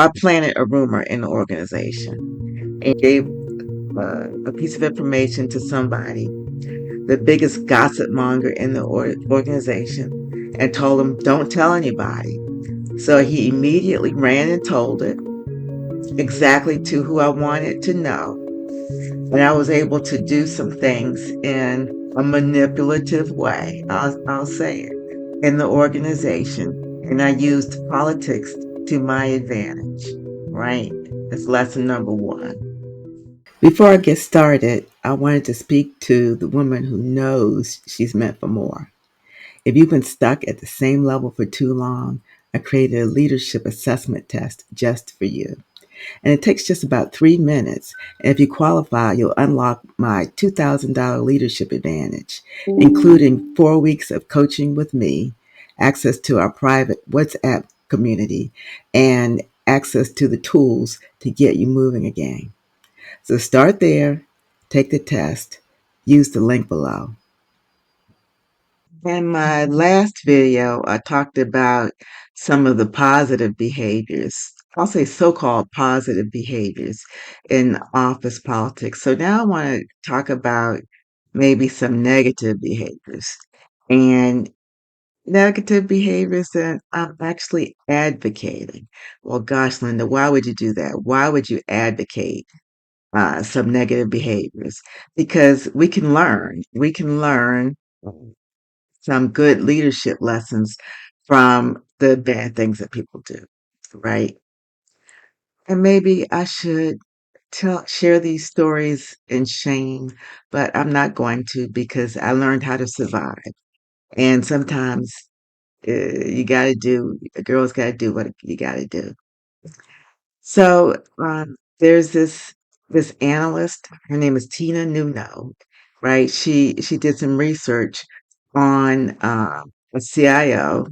I planted a rumor in the organization and gave a piece of information to somebody, the biggest gossip monger in the organization, and told him, don't tell anybody. So he immediately ran and told it exactly to who I wanted to know. And I was able to do some things in a manipulative way, I'll say it, in the organization. And I used politics to my advantage, right? That's lesson number one. Before I get started, I wanted to speak to the woman who knows she's meant for more. If you've been stuck at the same level for too long, I created a leadership assessment test just for you. And it takes just about 3 minutes. And if you qualify, you'll unlock my $2,000 leadership advantage, including 4 weeks of coaching with me, access to our private WhatsApp community, and access to the tools to get you moving again. So start there, take the test, use the link below. In my last video, I talked about some of the positive behaviors. I'll say so-called positive behaviors in office politics. So now I want to talk about maybe some negative behaviors and negative behaviors that I'm actually advocating. Well, gosh, Linda, why would you do that? Why would you advocate some negative behaviors? Because we can learn. We can learn some good leadership lessons from the bad things that people do, right? And maybe I should share these stories in shame, but I'm not going to because I learned how to survive. And sometimes you got to do, a girl's got to do what you got to do. So there's this analyst. Her name is Tina Nuno, right? She did some research on a CIO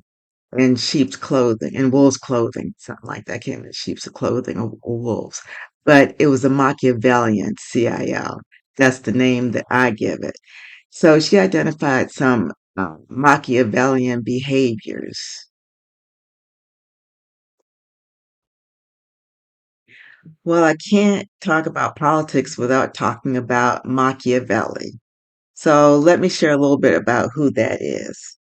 in sheep's clothing, in wolves' clothing, something like that. I can't remember sheep's clothing or wolves, but it was a Machiavellian CIO. That's the name that I give it. So she identified some Machiavellian behaviors. Well, I can't talk about politics without talking about Machiavelli. So let me share a little bit about who that is.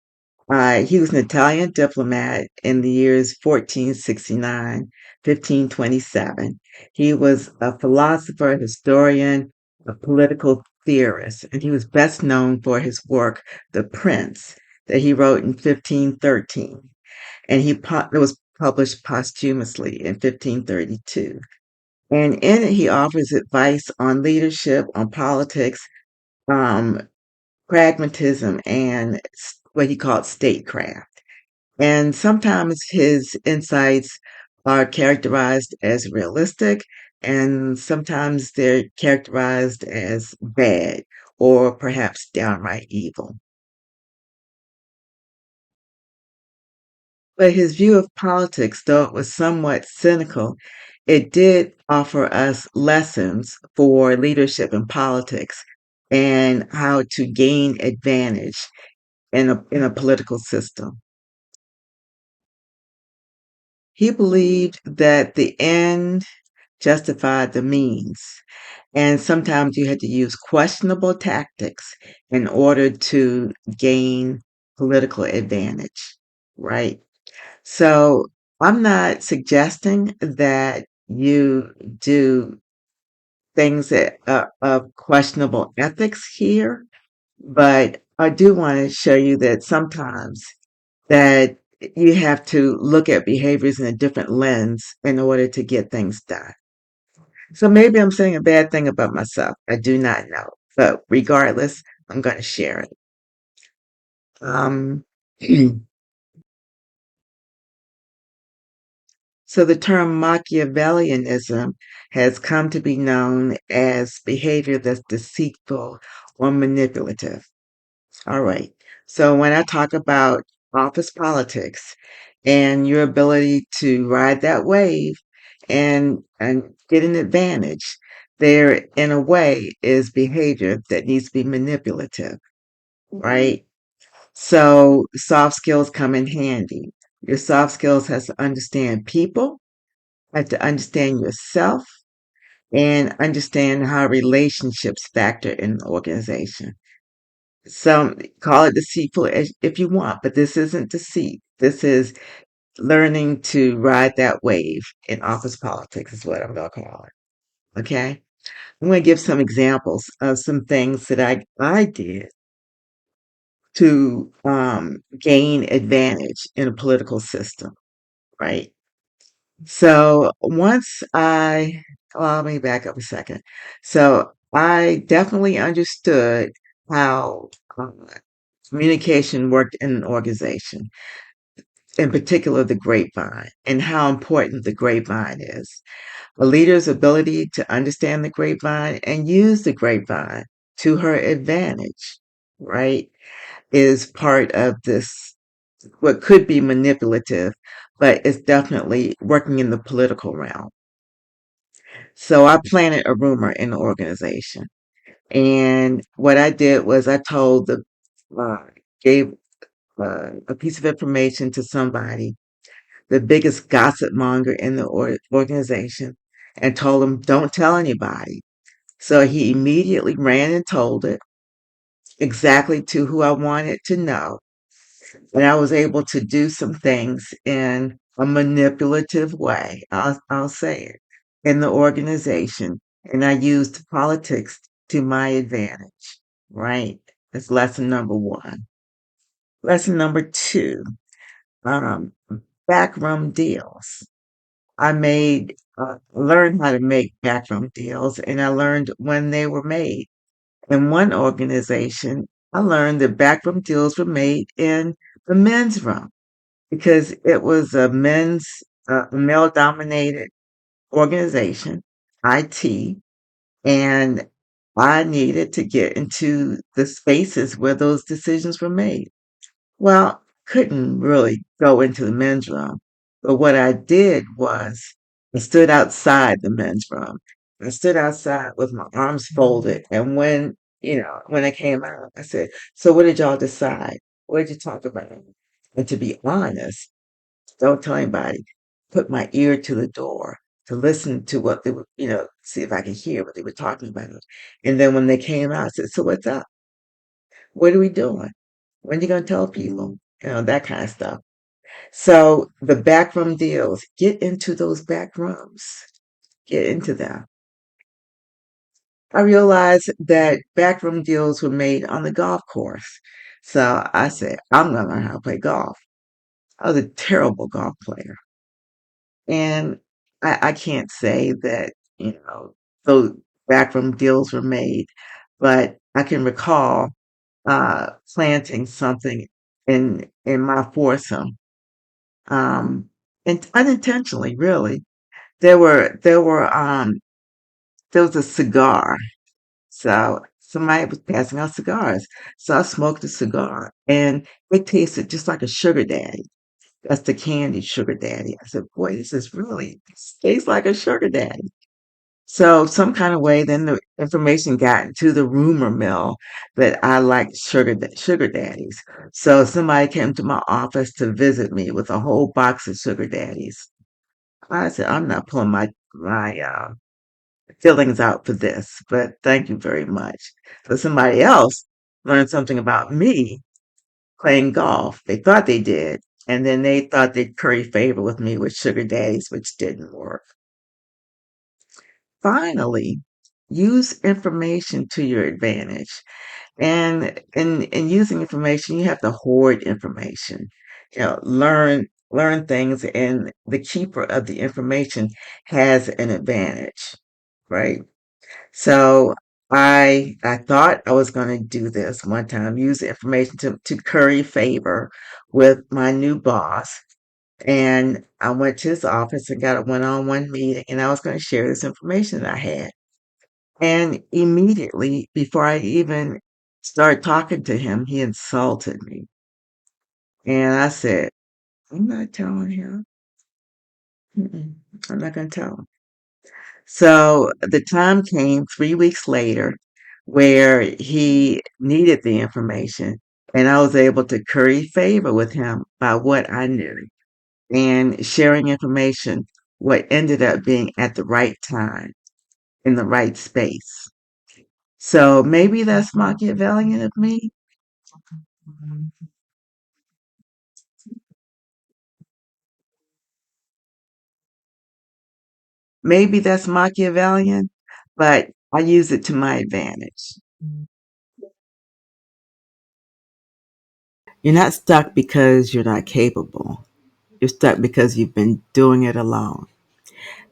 He was an Italian diplomat in the years 1469, 1527. He was a philosopher, historian, a political theorist, and he was best known for his work, The Prince, that he wrote in 1513. And it was published posthumously in 1532. And in it, he offers advice on leadership, on politics, um, pragmatism, and what he called statecraft. And sometimes his insights are characterized as realistic, and sometimes they're characterized as bad or perhaps downright evil. But his view of politics, though it was somewhat cynical, it did offer us lessons for leadership in politics and how to gain advantage in a political system. He believed that the end justified the means, and sometimes you had to use questionable tactics in order to gain political advantage, right? So I'm not suggesting that you do things that are of questionable ethics here, but I do want to show you that sometimes that you have to look at behaviors in a different lens in order to get things done. So maybe I'm saying a bad thing about myself. I do not know. But regardless, I'm going to share it. Um, so the term Machiavellianism has come to be known as behavior that's deceitful or manipulative. All right. So when I talk about office politics and your ability to ride that wave and get an advantage, there in a way is behavior that needs to be manipulative, right? So soft skills come in handy. Your soft skills has to understand people, have to understand yourself and understand how relationships factor in an organization. Some call it deceitful if you want, but this isn't deceit. This is learning to ride that wave in office politics, is what I'm going to call it. Okay. I'm going to give some examples of some things that I did to gain advantage in a political system, right? So well, let me back up a second. So I definitely understood how communication worked in an organization, in particular the grapevine, and how important the grapevine is. A leader's ability to understand the grapevine and use the grapevine to her advantage, right, is part of this, what could be manipulative, but it's definitely working in the political realm. So I planted a rumor in the organization. And what I did was I told uh, gave a piece of information to somebody, the biggest gossip monger in the organization, and told him, don't tell anybody. So he immediately ran and told it exactly to who I wanted to know. And I was able to do some things in a manipulative way. I'll say it in the organization. And I used politics to my advantage, right? That's lesson number one. Lesson number two, um, backroom deals. Learned how to make backroom deals and I learned when they were made. In one organization, I learned that backroom deals were made in the men's room because it was male dominated organization, IT, and I needed to get into the spaces where those decisions were made. Well, couldn't really go into the men's room, but what I did was I stood outside the men's room. I stood outside with my arms folded, and when I came out, I said, "So what did y'all decide? What did you talk about?" And to be honest, don't tell anybody. Put my ear to the door to listen to what they were, see if I could hear what they were talking about. And then when they came out, I said, "So what's up? What are we doing? When you gonna tell people?" That kind of stuff. So the backroom deals, get into those back rooms, get into them. I realized that backroom deals were made on the golf course. So I said, I'm gonna learn how to play golf. I was a terrible golf player. And I can't say that, those backroom deals were made, but I can recall planting something in my foursome, and unintentionally, really. There was a cigar. So somebody was passing out cigars. So I smoked a cigar and it tasted just like a sugar daddy. That's the candy sugar daddy. I said, boy, this tastes like a sugar daddy. So some kind of way, then the information got into the rumor mill that I liked sugar daddies. So somebody came to my office to visit me with a whole box of sugar daddies. I said, I'm not pulling my feelings out for this, but thank you very much. So somebody else learned something about me playing golf. They thought they did, and then they thought they'd curry favor with me with sugar daddies, which didn't work. Finally, use information to your advantage. And in using information, you have to hoard information. Learn things, and the keeper of the information has an advantage, right? So I thought I was going to do this one time, use the information to curry favor with my new boss. And I went to his office and got a one-on-one meeting, and I was going to share this information that I had. And immediately, before I even started talking to him, he insulted me. And I said, I'm not telling him. Mm-mm, I'm not going to tell him. So the time came 3 weeks later where he needed the information, and I was able to curry favor with him by what I knew and sharing information. what ended up being at the right time in the right space. So maybe that's Machiavellian of me. Maybe that's Machiavellian, but I use it to my advantage. You're not stuck because you're not capable. You're stuck because you've been doing it alone.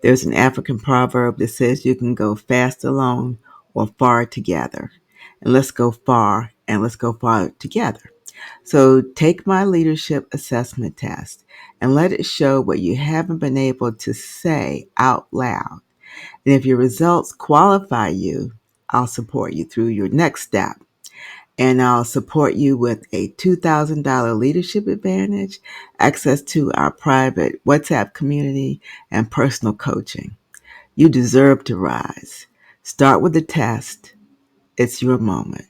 There's an African proverb that says you can go fast alone or far together. And let's go far and let's go far together. So take my leadership assessment test and let it show what you haven't been able to say out loud. And if your results qualify you, I'll support you through your next step. And I'll support you with a $2,000 leadership advantage, access to our private WhatsApp community, and personal coaching. You deserve to rise. Start with the test. It's your moment.